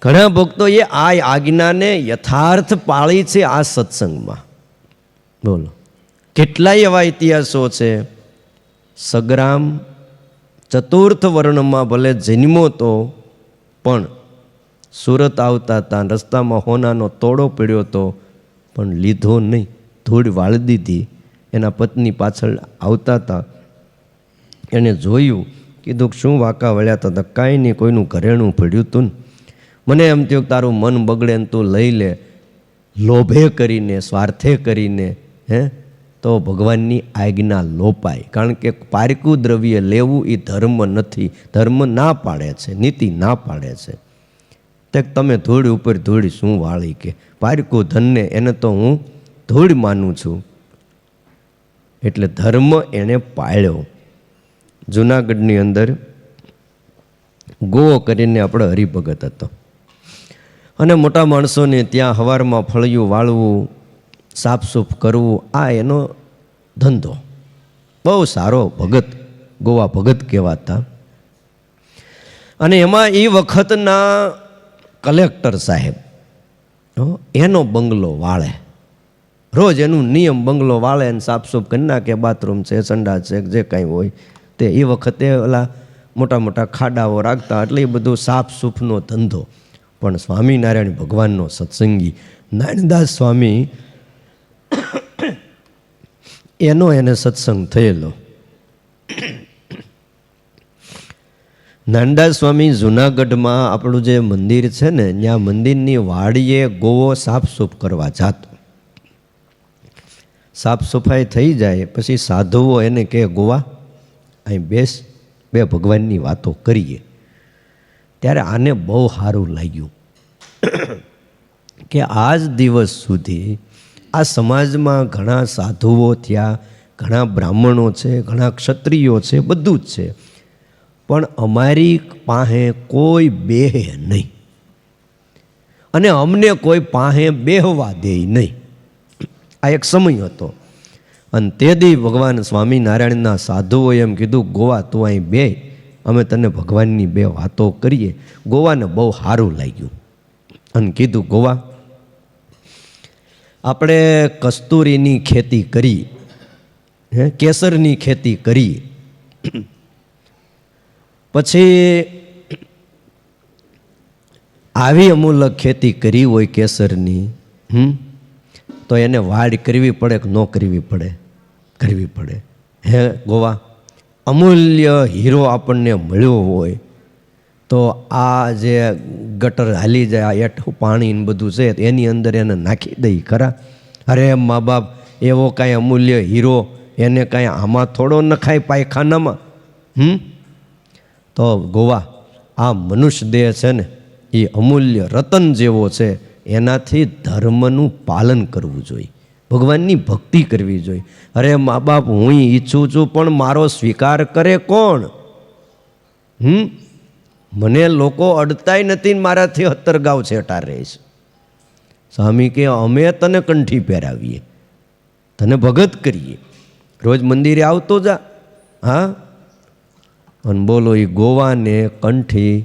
ઘણા ભક્તોએ આ આજ્ઞાને યથાર્થ પાળી છે આ સત્સંગમાં. બોલો, કેટલાય એવા ઇતિહાસો છે. સગ્રામ ચતુર્થ વર્ણમાં ભલે જન્મો તો પણ સુરત આવતા હતા, રસ્તામાં હોનાનો તોડો પડ્યો હતો પણ લીધો નહીં, ધૂળ વાળી દીધી. એના પત્ની પાછળ આવતા હતા, એણે જોયું, કીધું શું વાંકા વળ્યા હતા? કાંઈ નહીં, કોઈનું ઘરેણું પડ્યું હતું ને. મને એમ થયું કે તારું મન બગડે ને તું લઈ લે. લોભે કરીને, સ્વાર્થે કરીને તો ભગવાનની આજ્ઞા લોપાય. કારણ કે પારકું દ્રવ્ય લેવું એ ધર્મ નથી. ધર્મ ના પાડે છે, નીતિ ના પાડે છે. તે તમે ધૂળ ઉપર ધૂળ શું વાળી, કે પારકું ધનને એને તો હું ધૂળ માનું છું. એટલે ધર્મ એણે પાળ્યો. જુનાગઢની અંદર ગો કરીને આપણો હરિભગત હતો, અને મોટા માણસોને ત્યાં હવારમાં ફળિયું વાળવું, સાફસૂફ કરવું, આ એનો ધંધો. બહુ સારો ભગત, ગોવા ભગત કહેવાતા. અને એમાં એ વખતના કલેક્ટર સાહેબ એનો બંગલો વાળે. રોજ એનું નિયમ બંગલો વાળે અને સાફસૂફ કરી નાખે. બાથરૂમ છે, સંડાસ છે, જે કાંઈ હોય તે. એ વખતે ઓલા મોટા મોટા ખાડાઓ રાખતા, એટલે એ બધું સાફસૂફનો ધંધો. પણ સ્વામિનારાયણ ભગવાનનો સત્સંગી નારાયણદાસ સ્વામી, એનો એને સત્સંગ થયેલો. નારાયણદાસ સ્વામી જુનાગઢમાં આપણું જે મંદિર છે ને, ત્યાં મંદિરની વાડીએ ગોવો સાફસૂફ કરવા જાતો. સાફ સફાઈ થઈ જાય પછી સાધુઓ એને કહે, ગોવા અહીં બેસ, બે ભગવાનની વાતો કરીએ. ત્યારે આને બહુ સારું લાગ્યું કે આજ દિવસ સુધી આ સમાજમાં ઘણા સાધુઓ થયા, ઘણા બ્રાહ્મણો છે, ઘણા ક્ષત્રિયો છે, બધું જ છે, પણ અમારી પાસે કોઈ બેહે નહીં, અને અમને કોઈ પાસે બેહવા દે નહીં. આ એક સમય હતો. અને તે દી ભગવાન સ્વામિનારાયણના સાધુઓએ એમ કીધું, ગોવા તું અહીં બે, અમે તને ભગવાનની બે વાતો કરીએ. ગોવાને બહુ સારું લાગ્યું અને કીધું, ગોવા આપણે કસ્તુરીની ખેતી કરી, કેસરની ખેતી કરી, પછી આવી અમૂલક ખેતી કરી હોય કેસરની, તો એને વાડ કરવી પડે કે ન કરવી પડે? કરવી પડે. હે ગોવા, અમૂલ્ય હીરો આપણને મળ્યો હોય તો આ જે ગટર હાલી જાય, એઠું પાણી ને બધું છે, એની અંદર એને નાખી દઈ ખરા? અરે મા બાપ, એવો કાંઈ અમૂલ્ય હીરો એને કાંઈ આમાં થોડો નખાય પાયખાનામાં? તો ગોવા, આ મનુષ્ય દેહ છે ને, એ અમૂલ્ય રતન જેવો છે. એનાથી ધર્મનું પાલન કરવું જોઈએ, ભગવાનની ભક્તિ કરવી જોઈએ. અરે મા બાપ, હું ઈચ્છું છું પણ મારો સ્વીકાર કરે કોણ? મને લોકો અડતાય નથી, મારાથી 70 ગાઉ છેટા રહીશ. સ્વામી કે અમે તને કંઠી પહેરાવીએ, તને ભગત કરીએ, રોજ મંદિરે આવતો જા. હા, અને બોલો, એ ગોવાને કંઠી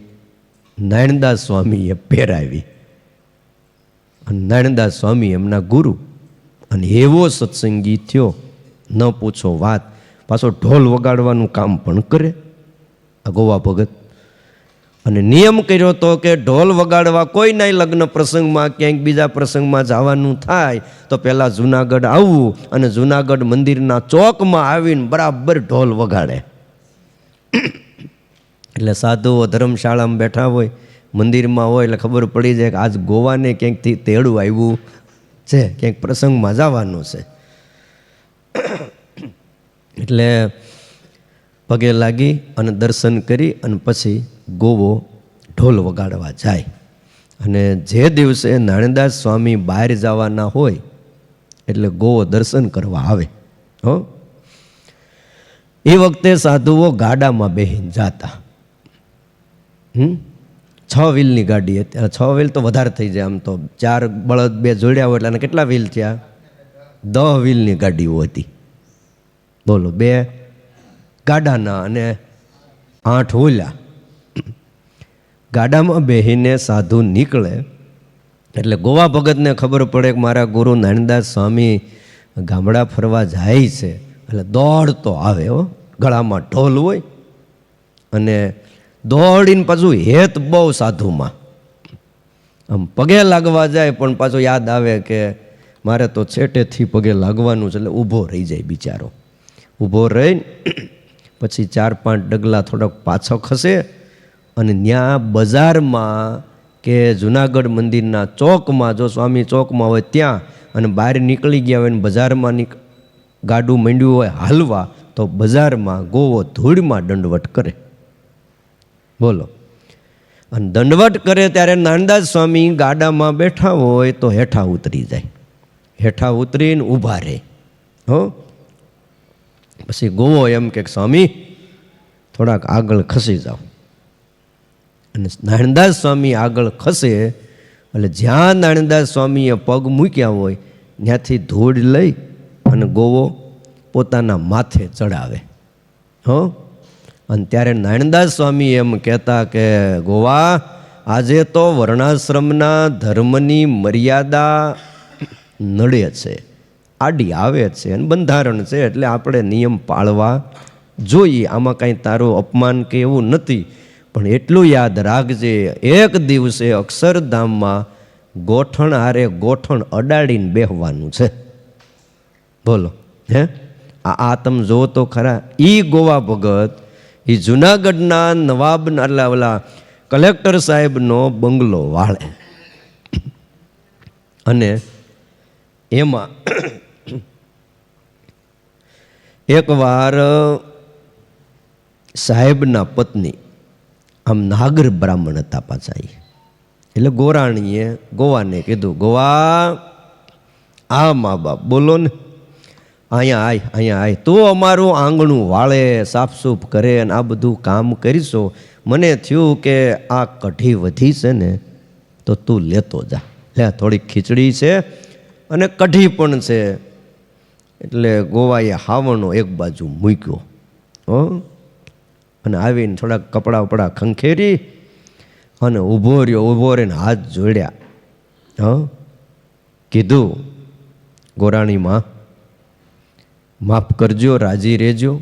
નારાયણદાસ સ્વામીએ પહેરાવી. અને નારાયણદાસ સ્વામી એમના ગુરુ, અને એવો સત્સંગી થયો, ન પૂછો વાત. પાછો ઢોલ વગાડવાનું કામ પણ કરે આ ગોવા ભગત. અને નિયમ કર્યો હતો કે ઢોલ વગાડવા કોઈના લગ્ન પ્રસંગમાં, ક્યાંક બીજા પ્રસંગમાં જવાનું થાય તો પહેલાં જુનાગઢ આવવું, અને જુનાગઢ મંદિરના ચોકમાં આવીને બરાબર ઢોલ વગાડે. એટલે સાધુઓ ધર્મશાળામાં બેઠા હોય, મંદિરમાં હોય, એટલે ખબર પડી જાય કે આજ ગોવાને ક્યાંકથી તેડું આવ્યું છે, ક્યાંક પ્રસંગમાં જવાનું છે. એટલે પગે લાગી અને દર્શન કરી અને પછી ગોવો ઢોલ વગાડવા જાય. અને જે દિવસે નારાયણદાસ સ્વામી બહાર જવાના હોય એટલે ગોવો દર્શન કરવા આવે. એ વખતે સાધુઓ ગાડામાં બેહીને જાતા. 6 વ્હીલની ગાડી હતી. 6 વ્હીલ તો વધારે થઈ જાય, આમ તો 4 બળદ 2 જોડ્યા હોય એટલે કેટલા વ્હીલ થયા? 10 વ્હીલની ગાડીઓ હતી. બોલો, 2 ગાડાના અને 8 ઓલા. ગાડામાં બેહીને સાધુ નીકળે એટલે ગોવા ભગતને ખબર પડે કે મારા ગુરુ નાનદાસ સ્વામી ગામડા ફરવા જાય છે. એટલે દોડતો આવે હો, ગળામાં ઢોલ હોય અને દોડીને પાછું હેત બહુ સાધુમાં, આમ પગે લાગવા જાય પણ પાછું યાદ આવે કે મારે તો છેટેથી પગે લાગવાનું છે. એટલે ઊભો રહી જાય બિચારો. ઊભો રહીને પછી 4-5 ડગલા થોડોક પાછો ખસે અને ત્યાં બજારમાં કે જુનાગઢ મંદિરના ચોકમાં, જો સ્વામી ચોકમાં હોય ત્યાં, અને બહાર નીકળી ગયા હોય ને બજારમાં ગાડું માંડ્યું હોય હાલવા, તો બજારમાં ગોવો ધૂળમાં દંડવટ કરે. બોલો. અને દંડવટ કરે ત્યારે નાનદાસ સ્વામી ગાડામાં બેઠા હોય તો હેઠા ઉતરી જાય, હેઠા ઉતરીને ઊભા રહે. હો, પછી ગોવો એમ કે સ્વામી થોડાક આગળ ખસી જાઓ. અને નાનદાસ સ્વામી આગળ ખસે એટલે જ્યાં નાનદાસ સ્વામીએ પગ મૂક્યા હોય ત્યાંથી ધૂળ લઈ અને ગોવો પોતાના માથે ચડાવે. હો, અને ત્યારે નાનદાસ સ્વામી એમ કહેતા કે ગોવા, આજે તો વર્ણાશ્રમના ધર્મની મર્યાદા નડે છે, આડી આવે છે અને બંધારણ છે, એટલે આપણે નિયમ પાળવા જોઈએ. આમાં કાંઈ તારું અપમાન કે એવું નથી, પણ એટલું યાદ રાખજે, એક દિવસે અક્ષરધામમાં ગોઠણ હારે ગોઠણ અડાડીને બેહવાનું છે. બોલો. હે, આ તમે જુઓ તો ખરા. ગોવા ભગત એ જુનાગઢના નવાબના એટલે ઓલા કલેક્ટર સાહેબનો બંગલો વાળે, અને એમાં એકવાર સાહેબના પત્ની આમ નાગર બ્રાહ્મણ હતા પાછા. એટલે ગોરાણીએ ગોવાને કીધું, ગોવા આ મા બાપ બોલો ને, અહીંયા આય, તું અમારું આંગણું વાળે, સાફસૂફ કરે અને આ બધું કામ કરીશો. મને થયું કે આ કઢી વધી છે ને તો તું લેતો જા, લે થોડીક ખીચડી છે અને કઢી પણ છે. એટલે ગોવાએ હાવણો એક બાજુ મૂક્યો, હો, અને આવીને થોડાક કપડાં બપડા ખંખેરી અને ઊભો રહીને હાથ જોડ્યા. હા, કીધું, ગોરાણીમાં માફ કરજો, રાજી રહેજો,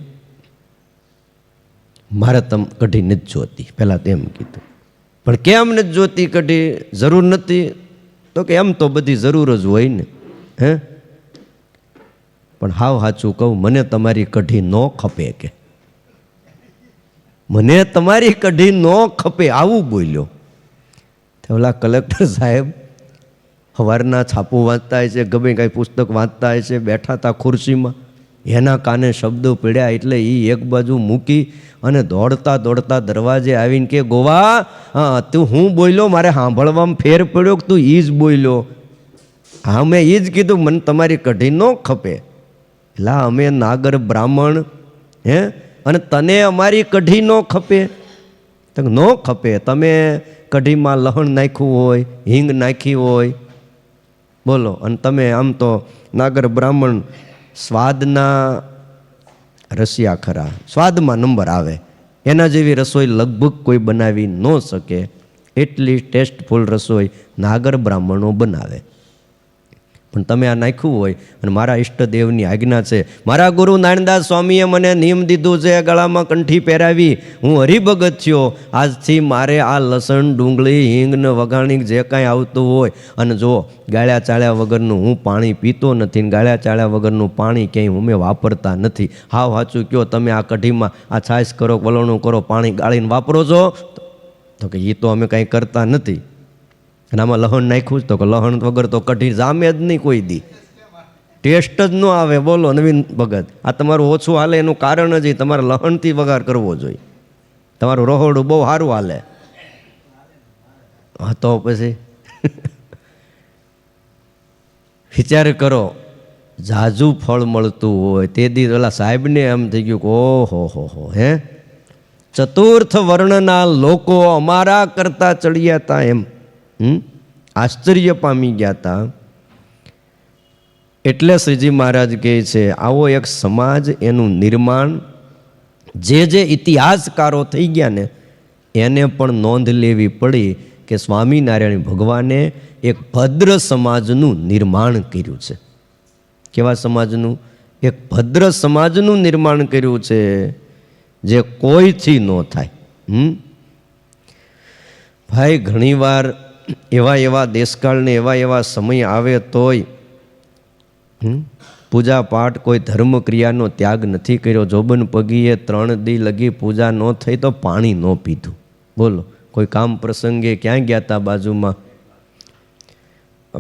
મારે તમ કઢી નથી જોતી. પહેલાં તેમ કીધું. પણ કેમ નથી જોતી કઢી? જરૂર નથી? તો કે એમ તો બધી જરૂર જ હોય ને. હે, પણ હાવ સાચું કહું, મને તમારી કઢી ન ખપે, કે મને તમારી કઢી ન ખપે, આવું બોલ્યો. ઓલા કલેક્ટર સાહેબ સવારના છાપું વાંચતા છે, ગમે કાંઈ પુસ્તક વાંચતા છે, બેઠા હતા ખુરશીમાં, એના કાને શબ્દો પડ્યા એટલે એ એક બાજુ મૂકી અને દોડતા દોડતા દરવાજે આવીને કે ગોવા, હા તું હું બોલ્યો, મારે સાંભળવામાં ફેર પડ્યો કે તું એ જ બોલ્યો? હા, મેં એ જ કીધું, મને તમારી કઢી ન ખપે. એટલે અમે નાગર બ્રાહ્મણ, હે, અને તને અમારી કઢી ન ખપે? તો ન ખપે. તમે કઢીમાં લહણ નાખ્યું હોય, હિંગ નાખી હોય, બોલો, અને તમે આમ તો નાગર બ્રાહ્મણ સ્વાદના રસિયા ખરા, સ્વાદમાં નંબર આવે, એના જેવી રસોઈ લગભગ કોઈ બનાવી ન શકે. એટલી ટેસ્ટફુલ રસોઈ નાગર બ્રાહ્મણો બનાવે. પણ તમે આ નાખ્યું હોય, અને મારા ઈષ્ટદેવની આજ્ઞા છે, મારા ગુરુ નાનદાસ સ્વામીએ મને નિયમ દીધું છે ગળામાં કંઠી પહેરાવી, હું હરિભગત થયો, આજથી મારે આ લસણ, ડુંગળી, હિંગને વઘાણી જે કાંઈ આવતું હોય, અને જો ગાળ્યા ચાળ્યા વગરનું હું પાણી પીતો નથી, ગાળ્યા ચાળ્યા વગરનું પાણી ક્યાંય અમે વાપરતા નથી. હાવ સાચું કહો, તમે આ કઢીમાં આ છાશ કરો, વલોણું કરો, પાણી ગાળીને વાપરો છો? તો કે એ તો અમે કાંઈ કરતા નથી. અને આમાં લહણ નાખ્યું તો કે લહણ વગર તો કઢી જામે જ નહીં કોઈ દી, ટેસ્ટ જ ન આવે. બોલો નવીન ભગત, આ તમારું ઓછું હાલે એનું કારણ જ તમારે લહણથી વઘાર કરવો જોઈએ. તમારું રહોડું બહુ સારું હાલે. હા, તો પછી વિચાર કરો, ઝાઝું ફળ મળતું હોય તે દી ઓલા સાહેબને એમ થઈ ગયું કે ઓહો, હે, ચતુર્થ વર્ણના લોકો અમારા કરતા ચડ્યા હતા, એમ આશ્ચર્ય પામી ગયા હતા. એટલે શ્રીજી મહારાજ કહે છે, આવો એક સમાજ, એનું નિર્માણ, જે ઇતિહાસકારો થઈ ગયા ને એને પણ નોંધ લેવી પડી કે સ્વામિનારાયણ ભગવાને એક ભદ્ર સમાજનું નિર્માણ કર્યું છે. કેવા સમાજનું? એક ભદ્ર સમાજનું નિર્માણ કર્યું છે, જે કોઈથી ન થાય. ભાઈ, ઘણીવાર એવા દેશકાળને એવા સમય આવે તોય પૂજા પાઠ કોઈ ધર્મ ક્રિયાનો ત્યાગ નથી કર્યો. જોબન પગીએ 3 દી લગી પૂજા ન થઈ તો પાણી ન પીધું. બોલો, કોઈ કામ પ્રસંગે ક્યાં ગયા હતા બાજુમાં,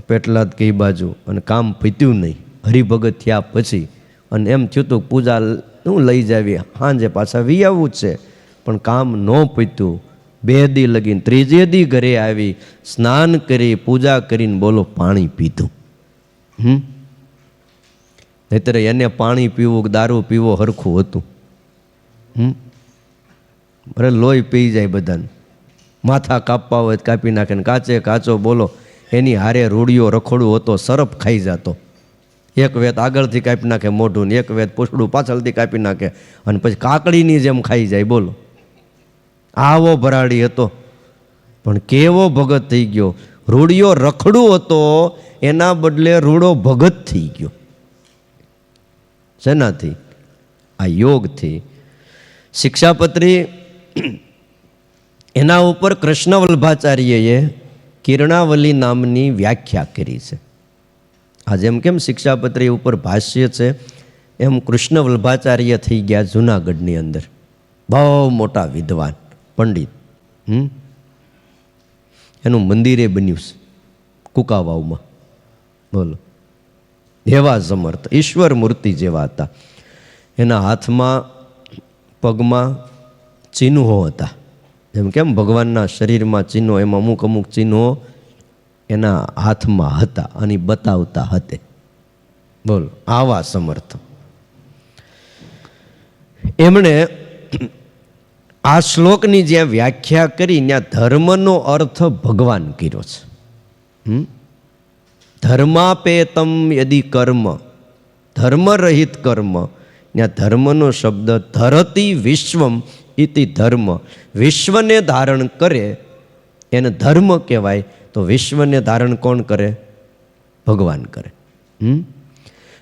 પેટલાદ કઈ બાજુ, અને કામ પીત્યું નહીં. હરિભગત થયા પછી અને એમ થયું હતું પૂજા હું લઈ જાવી, સાંજે પાછા વી આવવું જ છે, પણ કામ ન પીત્યું. 2 દી લગીને 3જે દી ઘરે આવી, સ્નાન કરી પૂજા કરીને બોલો પાણી પીધું. નહીતર એને પાણી પીવું દારૂ પીવો હરખું હતું. અરે લોહી પી જાય બધાને. માથા કાપવા હોય કાપી નાખે ને કાચે કાચો બોલો એની હારે રૂડિયો રખોડું હતો, સરફ ખાઈ જતો. એક વેત આગળથી કાપી નાખે મોઢું ને એક વેત પૂછડું પાછળથી કાપી નાખે અને પછી કાકડીની જેમ ખાઈ જાય. બોલો, આવો ભરાડી હતો, પણ કેવો ભગત થઈ ગયો. રૂડિયો રખડું હતો, એના બદલે રૂડો ભગત થઈ ગયો. શેનાથી? આ યોગથી. શિક્ષાપત્રી એના ઉપર કૃષ્ણ વલ્ભાચાર્યએ કિરણાવલી નામની વ્યાખ્યા કરી છે. આ જેમ કેમ શિક્ષાપત્રી ઉપર ભાષ્ય છે, એમ કૃષ્ણ વલ્ભાચાર્ય થઈ ગયા જૂનાગઢની અંદર. બહુ મોટા વિદ્વાન પંડિત. એનું મંદિરે બન્યું છે કુકાવાવમાં. બોલો, એવા સમર્થ ઈશ્વર મૂર્તિ જેવા હતા. એના હાથમાં પગમાં ચિહ્નો હતા. જેમ કેમ ભગવાનના શરીરમાં ચિહ્નો, એમાં અમુક ચિહ્નો એના હાથમાં હતા અને બતાવતા હતે. બોલો, આવા સમર્થ. એમણે આ શ્લોકની જ્યાં વ્યાખ્યા કરી ત્યાં ધર્મનો અર્થ ભગવાન કર્યો છે. ધર્માપેતમ યદિ કર્મ, ધર્મરહિત કર્મ. ત્યાં ધર્મનો શબ્દ ધરતી વિશ્વમ ઇતિ ધર્મ. વિશ્વને ધારણ કરે એને ધર્મ કહેવાય. તો વિશ્વને ધારણ કોણ કરે? ભગવાન કરે.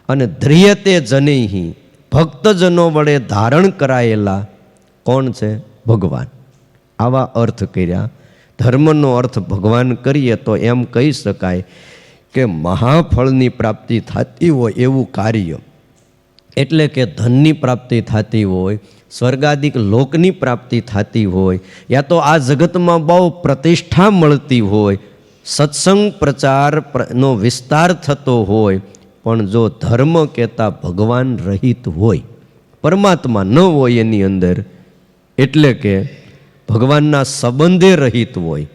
અને ધ્રિયતે જનૈહિ, ભક્તજનો વડે ધારણ કરાયેલા કોણ છે? ભગવાન. આવા અર્થ કર્યા. ધર્મનો અર્થ ભગવાન કરીએ તો એમ કહી શકાય કે મહાફળની પ્રાપ્તિ થતી હોય એવું કાર્ય, એટલે કે ધનની પ્રાપ્તિ થતી હોય, સ્વર્ગાદિક લોકની પ્રાપ્તિ થતી હોય, યા તો આ જગતમાં બહુ પ્રતિષ્ઠા મળતી હોય, સત્સંગ પ્રચારનો વિસ્તાર થતો હોય, પણ જો ધર્મ કહેતા ભગવાન રહિત હોય, પરમાત્મા ન હોય એની અંદર, એટલે કે ભગવાનના સંબંધે રહિત હોય,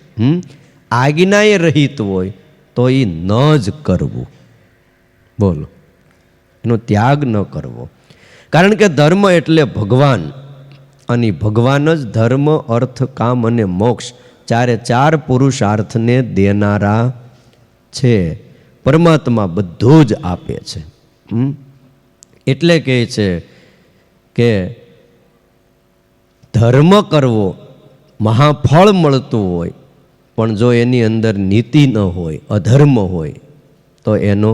આજ્ઞાએ રહિત હોય, તો એ ન જ કરવું. બોલો, એનો ત્યાગ ન કરવો. કારણ કે ધર્મ એટલે ભગવાન, અને ભગવાન જ ધર્મ, અર્થ, કામ અને મોક્ષ 4 પુરુષાર્થને દેનારા છે. પરમાત્મા બધું જ આપે છે. એટલે કહે છે કે ધર્મ કરવો મહાફળ મળતું હોય, પણ જો એની અંદર નીતિ ન હોય, અધર્મ હોય, તો એનો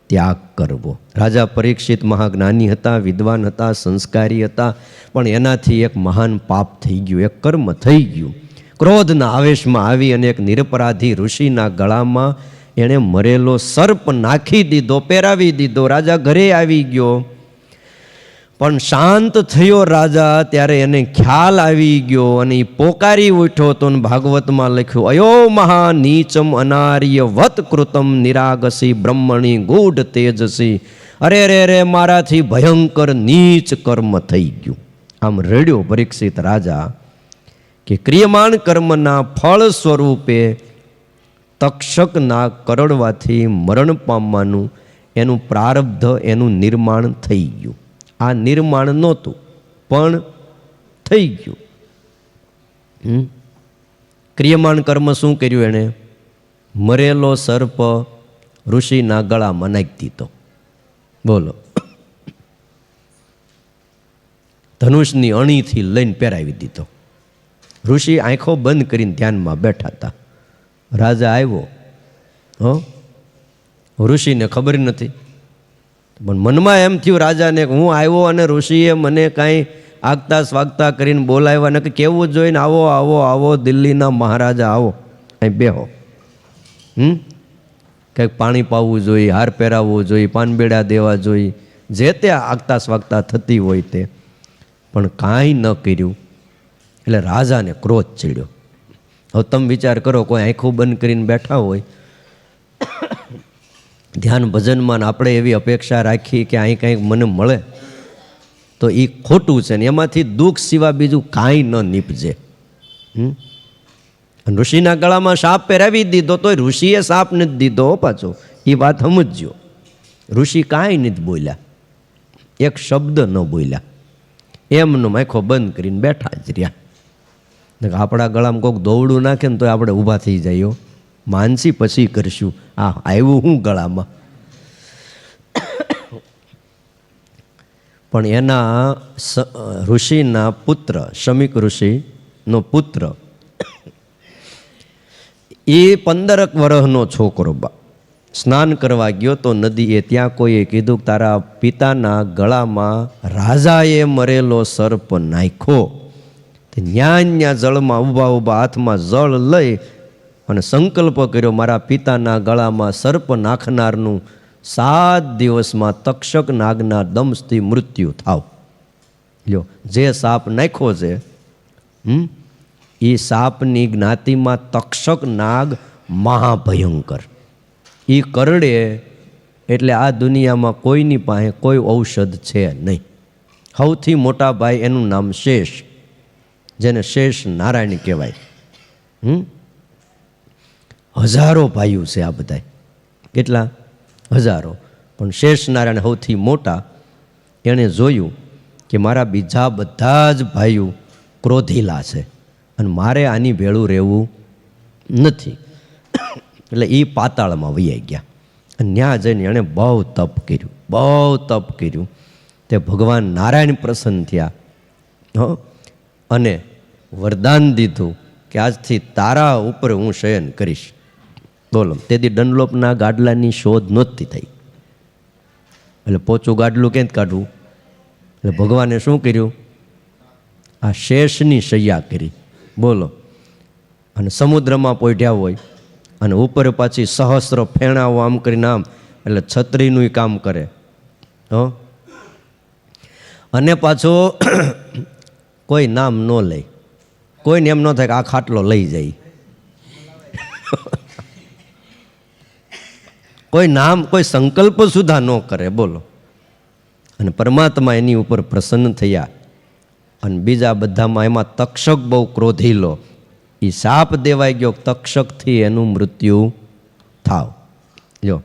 ત્યાગ કરવો. રાજા પરીક્ષિત મહાજ્ઞાની હતા, વિદ્વાન હતા, સંસ્કારી હતા, પણ એનાથી એક મહાન પાપ થઈ ગયું, એક કર્મ થઈ ગયું. ક્રોધના આવેશમાં આવી અને એક નિરપરાધી ઋષિના ગળામાં એણે મરેલો સર્પ નાખી દીધો, પહેરાવી દીધો. રાજા ઘરે આવી ગયો, પણ શાંત થયો રાજા ત્યારે એને ખ્યાલ આવી ગયો અને એ પોકારી ઉઠ્યો તો ભાગવતમાં લખ્યું, અયો મહા નીચમ અનાર્ય વત કૃતમ નિરાગસી બ્રહ્મણી ગૂઢ તેજસી. અરે રે રે, મારાથી ભયંકર નીચ કર્મ થઈ ગયું. આમ રડ્યો પરીક્ષિત રાજા કે ક્રિયમાણ કર્મના ફળ સ્વરૂપે તક્ષકના કરડવાથી મરણ પામવાનું એનું પ્રારબ્ધ, એનું નિર્માણ થઈ ગયું. આ નિર્માણ નહોતું પણ થઈ ગયું. ક્રિયમાણ કર્મ શું કર્યું એણે? મરેલો સર્પ ઋષિના ગળામાં નાખી દીધો. બોલો, ધનુષની અણીથી લઈને પહેરાવી દીધો. ઋષિ આંખો બંધ કરીને ધ્યાનમાં બેઠા હતા. રાજા આવ્યો. ઋષિને ખબર નથી, પણ મનમાં એમ થયું રાજાને કે હું આવ્યો અને ઋષિએ મને કાંઈ આગતા સ્વાગતા કરીને બોલાવ્યા ને કે કેવું જોઈને આવો આવો આવો દિલ્હીના મહારાજા આવો, અહીં બેહો. કંઈક પાણી પાવું જોઈએ, હાર પહેરાવવું જોઈએ, પાનબેડા દેવા જોઈએ, જે તે આગતા સ્વાગતા થતી હોય તે, પણ કાંઈ ન કર્યું. એટલે રાજાને ક્રોધ ચડ્યો. હવે તમે વિચાર કરો, કોઈ આંખો બંધ કરીને બેઠા હોય ધ્યાન ભજનમાં, આપણે એવી અપેક્ષા રાખી કે અહીં કંઈક મને મળે, તો એ ખોટું છે ને એમાંથી દુઃખ સિવાય બીજું કાંઈ ન નીપજે. ઋષિના ગળામાં સાપ પહેરાવી દીધો તો ઋષિએ સાપ નથી દીધો પાછો, એ વાત સમજજો. ઋષિ કાંઈ નથી બોલ્યા, એક શબ્દ ન બોલ્યા, એમનો આંખો બંધ કરીને બેઠા જ રહ્યા. આપણા ગળામાં કોઈક દોવડું નાખે ને તો આપણે ઊભા થઈ જઈએ, માનસી પછી કરશું, આ આવ્યું હું ગળામાં. પણ એના ઋષિના પુત્ર, શમીક ઋષિનો પુત્ર, એ 15 વર્ષનો છોકરો સ્નાન કરવા ગયો તો નદીએ, ત્યાં કોઈએ કીધું તારા પિતાના ગળામાં રાજાએ મરેલો સર્પ નાખ્યો. ન્યા જળમાં ઊભા ઊભા હાથમાં જળ લઈ અને સંકલ્પ કર્યો, મારા પિતાના ગળામાં સર્પ નાખનારનું 7 દિવસમાં તક્ષક નાગના દંશથી મૃત્યુ થાવ. લ્યો, જે સાપ નાખ્યો છે એ સાપની જ્ઞાતિમાં તક્ષક નાગ મહાભયંકર. એ કરડે એટલે આ દુનિયામાં કોઈની પાસે કોઈ ઔષધ છે નહીં. સૌથી મોટા ભાઈ એનું નામ શેષ, જેને શેષ નારાયણ કહેવાય. હજારો ભાઈઓ છે આ બધા, કેટલા હજારો, પણ શેષ નારાયણ સૌથી મોટા. એણે જોયું કે મારા બીજા બધા જ ભાઈઓ ક્રોધીલા છે અને મારે આની ભેળું રહેવું નથી. એટલે એ પાતાળમાં વૈયા ગયા અને ત્યાં જઈને એણે બહુ તપ કર્યું, બહુ તપ કર્યું. તે ભગવાન નારાયણ પ્રસન્ન થયા અને વરદાન દીધું કે આજથી તારા ઉપર હું શયન કરીશ. બોલો, તેથી ડનલોપના ગાડલાની શોધ નહોતી થઈ. એટલે પોચું ગાડલું ક્યાંથી કાઢવું? એટલે ભગવાને શું કર્યું? આ શેષની શૈયા કરી. બોલો, અને સમુદ્રમાં પોઢ્યા હોય અને ઉપર પાછી સહસ્ર ફેણાઓ આમ કરીને આમ, એટલે છત્રીનું કામ કરે. અને પાછો કોઈ નામ ન લે, કોઈને એમ ન થાય કે આ ખાટલો લઈ જાય. કોઈ નામ, કોઈ સંકલ્પ સુધા ન કરે. બોલો, અને પરમાત્મા એની ઉપર પ્રસન્ન થયા. અને બીજા બધામાં એમાં તક્ષક બહુ ક્રોધીલો, એ સાપ દેવાઈ ગયો, તક્ષકથી એનું મૃત્યુ થાવ. જો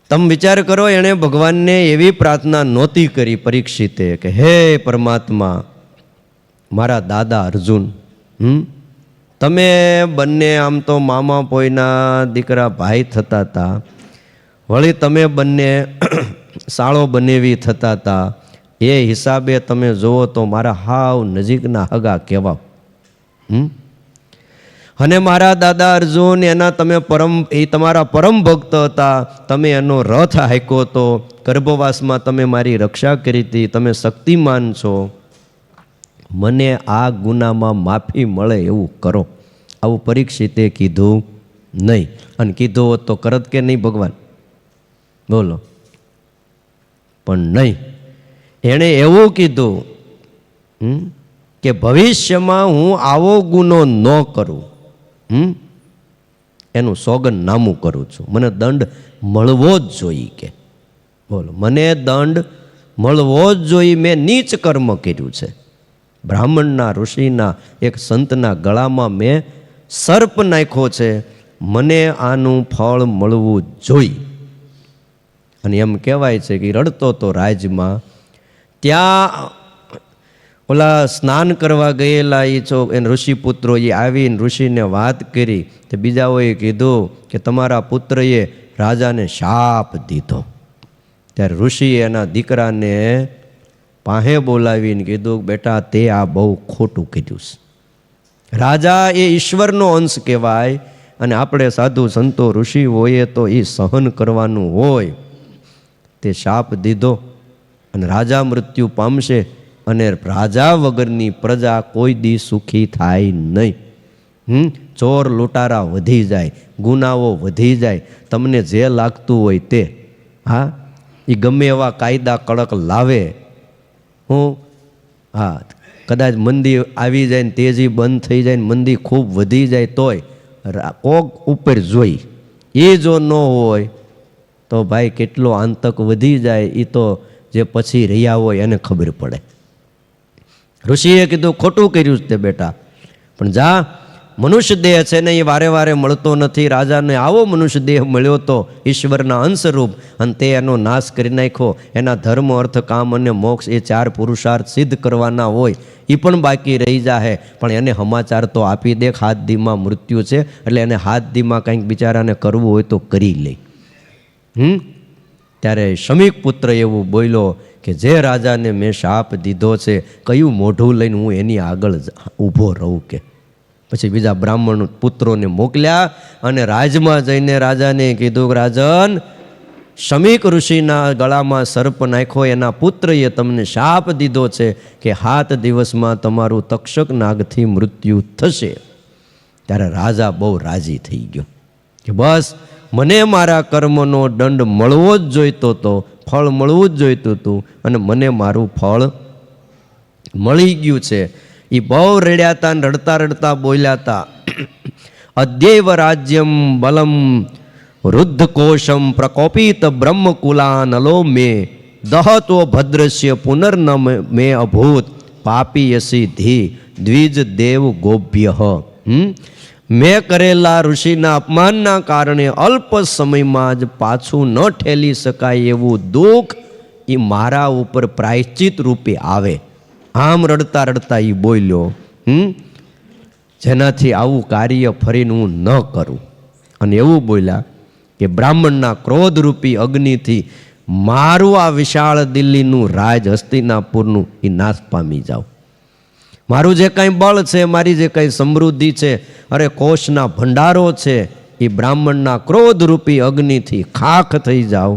તમે વિચાર કરો, એણે ભગવાનને એવી પ્રાર્થના નહોતી કરી પરીક્ષિતે કે હે પરમાત્મા, મારા દાદા અર્જુન, તમે બંને આમ તો મામા પોઈના દીકરા ભાઈ થતા હતા, વળી તમે બંને સાળો બનેવી થતા હતા, એ હિસાબે તમે જુઓ તો મારા હાવ નજીકના હગા કહેવાવ. અને મારા દાદા અર્જુન, એના તમે એ તમારા પરમ ભક્ત હતા, તમે એનો રથ હાંક્યો હતો, ગર્ભવાસમાં તમે મારી રક્ષા કરી હતી, તમે શક્તિમાન છો, મને આ ગુનામાં માફી મળે એવું કરો. આવું પરીક્ષિતે કીધું નહીં. અને કીધું હોત તો કરત કે નહીં ભગવાન? બોલો, પણ નહીં. એણે એવું કીધું કે ભવિષ્યમાં હું આવો ગુનો ન કરું, એનું સોગંદનામું કરું છું. મને દંડ મળવો જ જોઈએ. કે બોલો, મને દંડ મળવો જ જોઈએ. મેં નીચ કર્મ કર્યું છે. બ્રાહ્મણના, ઋષિના, એક સંતના ગળામાં મેં સર્પ નાખ્યો છે, મને આનું ફળ મળવું જોઈએ. અને એમ કહેવાય છે કે રડતો તો રાજમાં, ત્યાં ઓલા સ્નાન કરવા ગયેલા એ ઋષિપુત્રો એ આવીને ઋષિને વાત કરી. તો બીજાઓએ કીધું કે તમારા પુત્રએ રાજાને શાપ દીધો. ત્યારે ઋષિએ એના દીકરાને પાસે બોલાવીને કીધું, બેટા તે આ બહુ ખોટું કીધું છે. રાજા એ ઈશ્વરનો અંશ કહેવાય, અને આપણે સાધુ સંતો ઋષિ હોઈએ તો એ સહન કરવાનું હોય. તે શાપ દીધો અને રાજા મૃત્યુ પામશે, અને રાજા વગરની પ્રજા કોઈ દી સુખી થાય નહીં. ચોર લૂંટારા વધી જાય, ગુનાઓ વધી જાય, તમને જે લાગતું હોય તે. હા, એ ગમે એવા કાયદા કડક લાવે. કદાચ મંદી આવી જાય ને તેજી બંધ થઈ જાય ને મંદી ખૂબ વધી જાય તોય કોક ઉપર જોઈ, એ જો ન હોય તો ભાઈ કેટલો આંતક વધી જાય એ તો જે પછી રહ્યા હોય એને ખબર પડે. ઋષિએ કીધું ખોટું કર્યું તે બેટા, પણ જા, મનુષ્ય દેહ છે ને એ વારે વારે મળતો નથી. રાજાને આવો મનુષ્ય દેહ મળ્યો તો ઈશ્વરના અંશરૂપ, અને તે એનો નાશ કરી નાખ્યો. એના ધર્મ, અર્થ, કામ અને મોક્ષ એ 4 પુરુષાર્થ સિદ્ધ કરવાના હોય, એ પણ બાકી રહી જાય. પણ એને સમાચાર તો આપી દે, હાથ દીમાં મૃત્યુ છે, એટલે એને હાથ દીમાં કંઈક બિચારાને કરવું હોય તો કરી લે. ત્યારે શમીક પુત્ર એવું બોલ્યો કે જે રાજાને મેં શાપ દીધો છે, કયું મોઢું લઈને હું એની આગળ ઊભો રહું કે. પછી બીજા બ્રાહ્મણ પુત્રોને મોકલ્યા અને રાજમાં જઈને રાજાને કીધું, રાજન, શમીક ઋષિના ગળામાં સર્પ નાખ્યો, એના પુત્રએ તમને શાપ દીધો છે કે 7 દિવસમાં તમારું તક્ષક નાગથી મૃત્યુ થશે. ત્યારે રાજા બહુ રાજી થઈ ગયો કે બસ, મને મારા કર્મનો દંડ મળવો જ જોઈતો હતો, ફળ મળવું જ જોઈતું હતું, અને મને મારું ફળ મળી ગયું છે. એ બહુ રડ્યા હતા ને રડતા રડતા બોલ્યા હતા, અદ્યૈવ રાજ્યમ બલમ વૃદ્ધકોશમ પ્રકોપિત બ્રહ્મકુલાનલો મે દહતો ભદ્રસ્ય પુનર્ન મે અભૂત પાપી યસી ધી દ્વિજ દેવ ગોભ્ય. મેં કરેલા ઋષિના અપમાનના કારણે અલ્પ સમયમાં જ પાછું ન ઠેલી શકાય એવું દુઃખ એ મારા ઉપર પ્રાયશ્ચિત રૂપે આવે. આમ રડતા રડતા એ બોલ્યો, જેનાથી આવું કાર્ય ફરીને હું ન કરું. અને એવું બોલ્યા કે બ્રાહ્મણના ક્રોધરૂપી અગ્નિથી મારું આ વિશાળ દિલ્હીનું રાજ હસ્તિનાપુરનું એ નાશ પામી જાઓ. મારું જે કંઈ બળ છે, મારી જે કંઈ સમૃદ્ધિ છે, અરે કોષના ભંડારો છે, એ બ્રાહ્મણના ક્રોધરૂપી અગ્નિથી ખાખ થઈ જાઓ.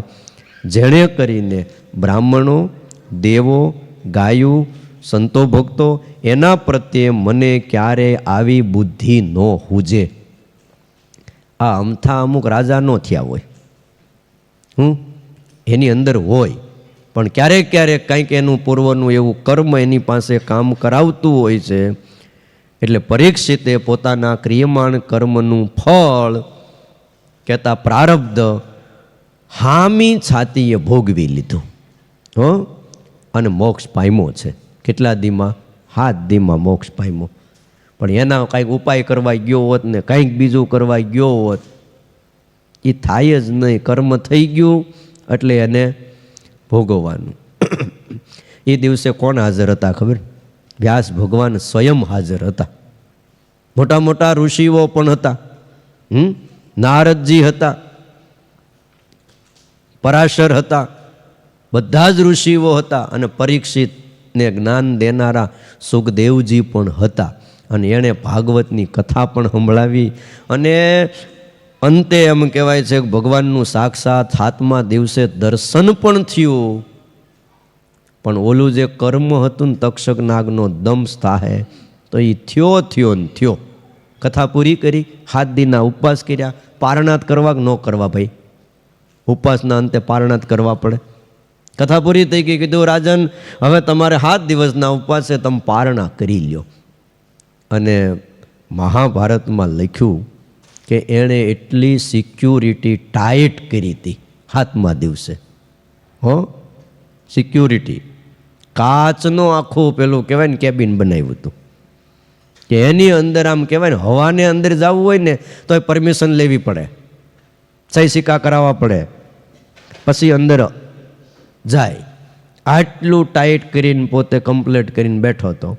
જેણે કરીને બ્રાહ્મણો, દેવો, ગાયું, સંતો, ભક્તો એના પ્રત્યે મને ક્યારેય આવી બુદ્ધિ ન હુજે. આ અમથા અમુક રાજા ન થયા હોય, એની અંદર હોય, પણ ક્યારેક ક્યારેક કંઈક એનું પૂર્વનું એવું કર્મ એની પાસે કામ કરાવતું હોય છે. એટલે પરીક્ષિતે પોતાના ક્રિયમાણ કર્મનું ફળ કહેતા પ્રારબ્ધ હામી છાતીએ ભોગવી લીધું અને મોક્ષ પામ્યો છે. કેટલા દીમાં? 7 દીમાં મોક્ષ પામ્યો. પણ એના કાંઈક ઉપાય કરવા ગયો હોત ને કંઈક બીજું કરવા ગયો હોત, એ થાય જ નહીં. કર્મ થઈ ગયું એટલે એને ભોગવવાનું. એ દિવસે કોણ હાજર હતા ખબર? વ્યાસ ભગવાન સ્વયં હાજર હતા. મોટા મોટા ઋષિઓ પણ હતા. નારદજી હતા, પરાશર હતા, બધા જ ઋષિઓ હતા. અને પરીક્ષિતને જ્ઞાન દેનારા સુખદેવજી પણ હતા. અને એણે ભાગવતની કથા પણ સંભળાવી. અને અંતે એમ કહેવાય છે કે ભગવાનનું સાક્ષાત 7મા દિવસે દર્શન પણ થયું. પણ ઓલું જે કર્મ હતું ને તક્ષક નાગનો દંશ થાય તો એ થયો ને થયો. કથા પૂરી કરી, 7 દીના ઉપવાસ કર્યા. પારણાત કરવા કે ન કરવા ભાઈ? ઉપવાસના અંતે પારણાત કરવા પડે. કથા પૂરી થઈ ગઈ, કીધું રાજન હવે તમારે 7 દિવસના ઉપવાસે તમે પારણા કરી લ્યો. અને મહાભારતમાં લખ્યું કે એણે એટલી સિક્યુરિટી ટાઈટ કરી હતી 7મા દિવસે. સિક્યુરિટી કાચનો આખું પેલું કહેવાય ને કેબિન બનાવ્યું હતું કે એની અંદર આમ કહેવાય ને હવાને અંદર જવું હોય ને તો પરમિશન લેવી પડે, સહી સિક્કા કરાવવા પડે, પછી અંદર જાય. આટલું ટાઈટ કરીને પોતે કમ્પ્લીટ કરીને બેઠો હતો.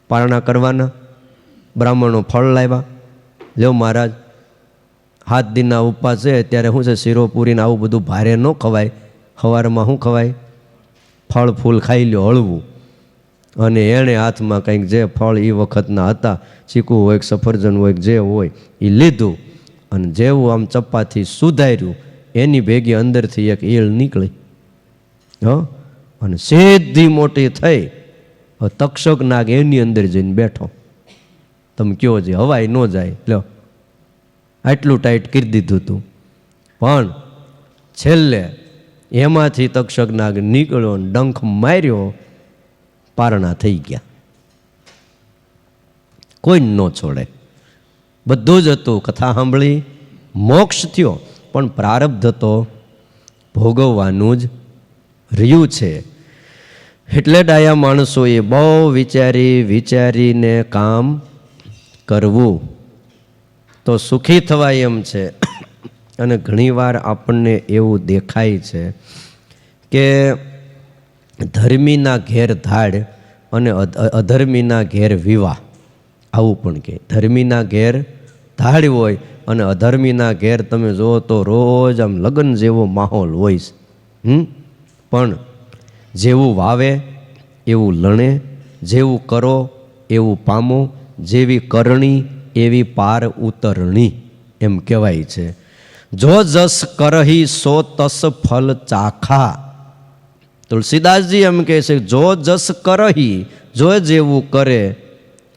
પારણા કરવાના બ્રાહ્મણો ફળ લાવ્યા. લ્યો મહારાજ, 7 દીના ઉપવાસ છે, ત્યારે શું છે શીરો પૂરીને આવું બધું ભારે ન ખવાય. સવારમાં શું ખવાય? ફળ ફૂલ ખાઈ લ્યો, હળવું. અને એણે હાથમાં કંઈક જે ફળ એ વખતના હતા, ચીકુ હોય કે સફરજન હોય કે જે હોય એ લીધું, અને જેવું આમ ચપ્પાથી સુધાર્યું એની ભેગી અંદરથી એક ઈળ નીકળી. અને સીધી મોટી થઈ. તક્ષક નાગ એની અંદર જઈને બેઠો. તમે કયો છે હવાય ન જાય, લો આટલું ટાઈટ કરી દીધું હતું, પણ છેલ્લે એમાંથી તક્ષક નાગ નીકળ્યો, ડંખ માર્યો, પારણા થઈ ગયા. કોઈ ન છોડે, બધું જ હતું. કથા સાંભળી, મોક્ષ થયો, પણ પ્રારબ્ધ તો ભોગવવાનું જ રહ્યું છે. એટલે ડાયા માણસોએ બહુ વિચારીને કામ કરવું તો સુખી થવાય એમ છે. અને ઘણીવાર આપણને એવું દેખાય છે કે ધર્મીના ઘેર ધાડ અને અધર્મીના ઘેર વિવાહ, આવું પણ કહે. ધર્મીના ઘેર ધાડ હોય અને અધર્મીના ઘેર તમે જુઓ તો રોજ આમ લગ્ન જેવો માહોલ હોય છે. પણ જેવું વાવે એવું લણે, જેવું કરો એવું પામો, જેવી કરણી એવી પાર ઉતરણી, એમ કહેવાય છે. જો જસ કરહી સો તસ ફલ ચાખા. તુલસીદાસજી એમ કહે છે, જો જસ કરહી, જો જેવું કરે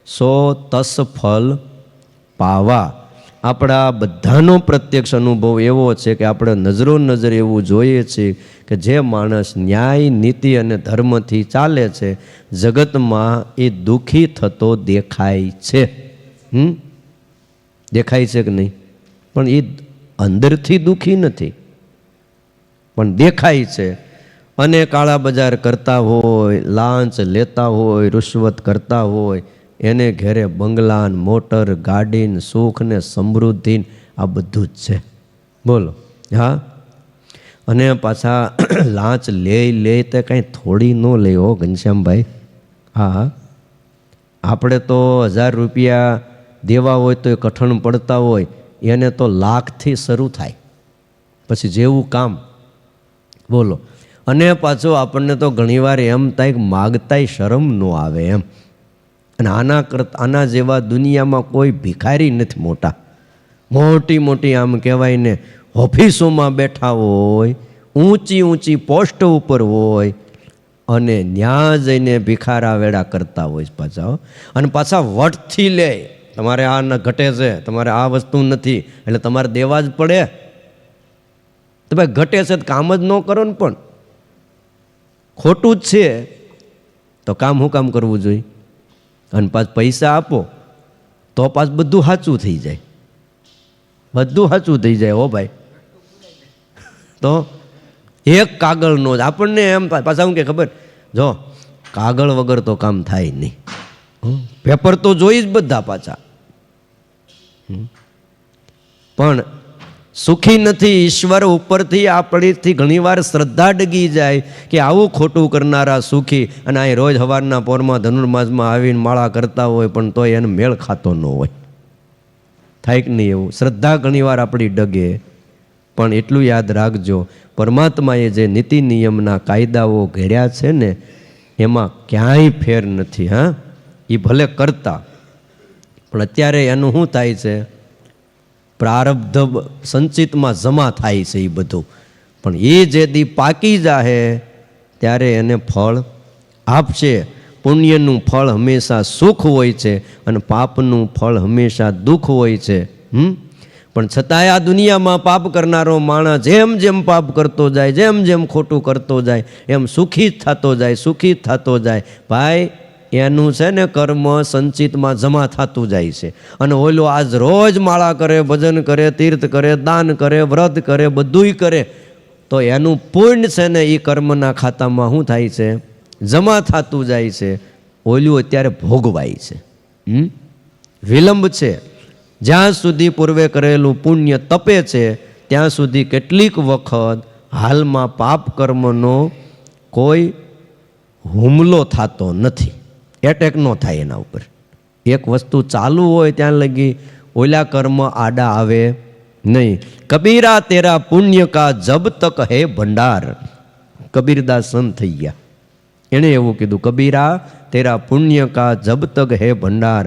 સો તસ ફલ પાવા. આપણા બધાનો પ્રત્યક્ષ અનુભવ એવો છે કે આપણે નજરો નજર એવું જોઈએ છીએ કે જે માણસ ન્યાય, નીતિ અને ધર્મથી ચાલે છે, જગતમાં એ દુઃખી થતો દેખાય છે. દેખાય છે કે નહીં? પણ એ અંદરથી દુઃખી નથી, પણ દેખાય છે. અને કાળા બજાર કરતા હોય, લાંચ લેતા હોય, રૂશ્વત કરતા હોય, એને ઘેરે બંગલા, મોટર, ગાડી, સુખ ને સમૃદ્ધિ આ બધું જ છે. બોલો. હા, અને પાછા લાંચ લે તો કંઈ થોડી ન લે હો ઘનશ્યામભાઈ. હા, આપણે તો 1000 રૂપિયા દેવા હોય તો એ કઠણ પડતા હોય, એને તો લાખથી શરૂ થાય, પછી જેવું કામ. બોલો. અને પાછું આપણને તો ઘણીવાર એમ થાય કે માગતાય શરમ ન આવે એમ. અને આના જેવા દુનિયામાં કોઈ ભિખારી નથી મોટા. મોટી આમ કહેવાય ને ઓફિસોમાં બેઠા હોય, ઊંચી પોસ્ટ ઉપર હોય, અને ન્યા જઈને ભિખારા વેળા કરતા હોય પાછા. અને પાછા વટથી લે, તમારે આ ઘટે છે, તમારે આ વસ્તુ નથી, એટલે તમારે દેવા જ પડે. તો ભાઈ ઘટે છે તો કામ જ ન કરો ને, પણ ખોટું જ છે તો કામ શું કામ કરવું જોઈએ? અને પાછ પૈસા આપો તો પાછ બધું સાચું થઈ જાય, બધું સાચું થઈ જાય. હો ભાઈ, તો એક કાગળનો જ આપણને એમ પાછા શું કે ખબર, જો કાગળ વગર તો કામ થાય નહીં, પેપર તો જોઈ જ બધા પાછા. પણ સુખી નથી. ઈશ્વર ઉપરથી આપણીથી ઘણીવાર શ્રદ્ધા ડગી જાય કે આવું ખોટું કરનારા સુખી, અને અહીં રોજ સવારના પોરમાં ધનુર્માસમાં આવીને માળા કરતા હોય, પણ તોય એને મેળ ખાતો ન હોય. થાય કે નહીં એવું? શ્રદ્ધા ઘણીવાર આપણી ડગે. પણ એટલું યાદ રાખજો, પરમાત્માએ જે નીતિ નિયમના કાયદાઓ ઘડ્યા છે ને, એમાં ક્યાંય ફેર નથી. હા, એ ભલે કરતા, પણ અત્યારે એનું શું થાય છે? પ્રારબ્ધ સંચિતમાં જમા થાય છે એ બધું. પણ એ જે દી પાકી જાહે ત્યારે એને ફળ આપશે. પુણ્યનું ફળ હંમેશા સુખ હોય છે અને પાપનું ફળ હંમેશા દુઃખ હોય છે. પણ છતાંય આ દુનિયામાં પાપ કરનારો માણસ જેમ પાપ કરતો જાય, જેમ ખોટું કરતો જાય, એમ સુખી જ થતો જાય. ભાઈ, એનું છે ને કર્મ સંચિતમાં જમા થતું જાય છે. અને ઓલો આજ રોજ માળા કરે, ભજન કરે, તીર્થ કરે, દાન કરે, વ્રત કરે, બધુંય કરે, તો એનું પુણ્ય છે ને એ કર્મના ખાતામાં શું થાય છે? જમા થતું જાય છે. ઓલું અત્યારે ભોગવાય છે. વિલંબ છે. જ્યાં સુધી પૂર્વે કરેલું પુણ્ય તપે છે ત્યાં સુધી કેટલીક વખત હાલમાં પાપ કર્મનો કોઈ હુમલો થતો નથી, એટેક ન થાય એના ઉપર. એક વસ્તુ ચાલુ હોય ત્યાં લગી ઓલા કર્મ આડા આવે નહીં. કબીરા તેરા પુણ્ય કા જબ તક હે ભંડાર. કબીરદાસ સંત થઈ ગયા. એણે એવું કીધું, કબીરા તેરા પુણ્ય કા જબ તક હે ભંડાર,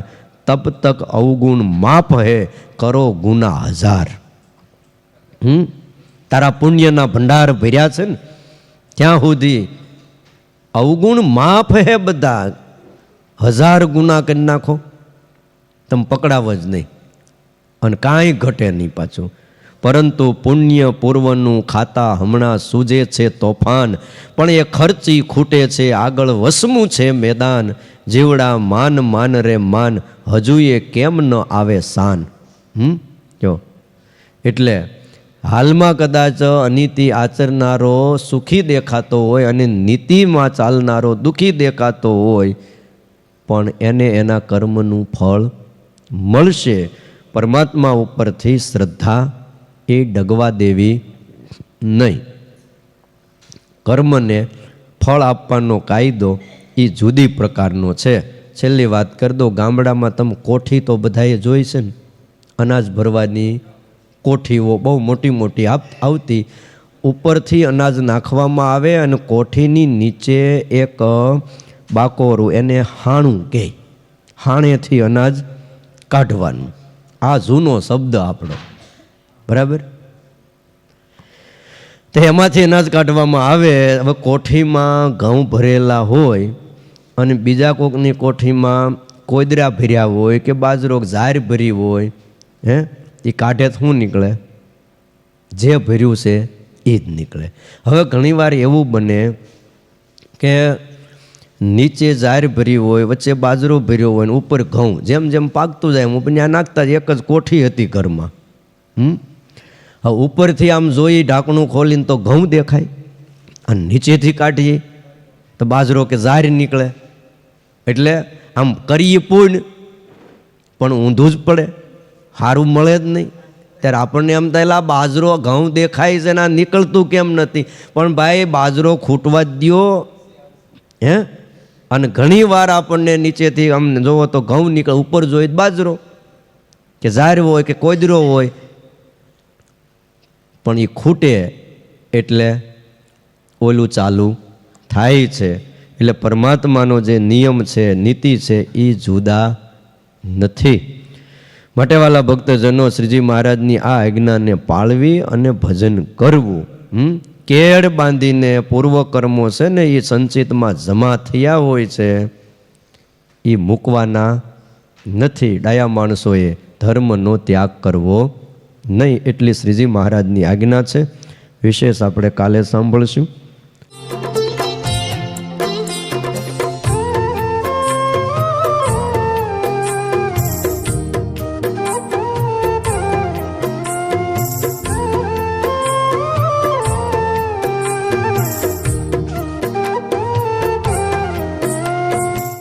તબ તક અવગુણ માફ હે, કરો ગુના હજાર. તારા પુણ્યના ભંડાર ભર્યા છે ને ત્યાં સુધી અવગુણ માફ હે, બધા 1000 ગુના કરી નાખો તમે પકડાવ જ નહીં અને કાંઈ ઘટે નહીં પાછું. પરંતુ પુણ્ય પૂર્વનું ખાતા હમણાં સૂજે છે તોફાન, પણ એ ખર્ચી ખૂટે છે આગળ વસમું છે મેદાન. જીવડા માન માન રે માન, હજુ એ કેમ ન આવે શાન. જો એટલે હાલમાં કદાચ અનીતિ આચરનારો સુખી દેખાતો હોય અને નીતિમાં ચાલનારો દુઃખી દેખાતો હોય, પણ એને એના કર્મનું ફળ મળશે. પરમાત્મા ઉપરથી શ્રદ્ધા એ ડગવા દેવી નહીં. કર્મને ફળ આપવાનો કાયદો એ જુદી પ્રકારનો છે. છેલ્લી વાત કરી દો, ગામડામાં તમે કોઠી તો બધાએ જોઈ છે ને, અનાજ ભરવાની કોઠીઓ બહુ મોટી મોટી આવતી, ઉપરથી અનાજ નાખવામાં આવે અને કોઠીની નીચે એક બાકોરું, એને હાણું કહે, હાણેથી અનાજ કાઢવાનું. આ જૂનો શબ્દ આપણો, બરાબર. તો એમાંથી અનાજ કાઢવામાં આવે. હવે કોઠીમાં ઘઉં ભરેલા હોય અને બીજા કોકની કોઠીમાં કોદરા ભર્યા હોય કે બાજરો ઝાર ભરી હોય, એ કાઢે તો શું નીકળે? જે ભર્યું છે એ જ નીકળે. હવે ઘણીવાર એવું બને કે નીચે ઝાર ભરી હોય, વચ્ચે બાજરો ભર્યો હોય ને ઉપર ઘઉં, જેમ જેમ પાકતું જાય હું ત્યાં નાખતા જ એક જ કોઠી હતી ઘરમાં. હવે ઉપરથી આમ જોઈ ઢાંકણું ખોલીને તો ઘઉં દેખાય અને નીચેથી કાઢીએ તો બાજરો કે ઝાર નીકળે. એટલે આમ કરીએ પૂર્ણ પણ ઊંધું જ પડે, સારું મળે જ નહીં. ત્યારે આપણને એમ થાય બાજરો ઘઉં દેખાય છે ને આ નીકળતું કેમ નથી? પણ ભાઈ બાજરો ખૂટવા જ દ્યો. અને ઘણી વાર આપણને નીચેથી આમ જોવો તો ઘઉં નીકળે, ઉપર જોઈએ બાજરો કે ઝાર હોય કે કોદરો હોય, પણ એ ખૂટે એટલે ઓલું ચાલુ થાય છે. એટલે પરમાત્માનો જે નિયમ છે, નીતિ છે, એ જુદા નથી. માટે વાલા ભક્તજનો, શ્રીજી મહારાજની આ આજ્ઞાને પાળવી અને ભજન કરવું. કેળ બાંધીને પૂર્વકર્મો છે ને એ સંચિતમાં જમા થયા હોય છે, એ મૂકવાના નથી. ડાયા માણસોએ ધર્મનો ત્યાગ કરવો નહીં, એટલી શ્રીજી મહારાજની આજ્ઞા છે. વિશેષ આપણે કાલે સાંભળશું.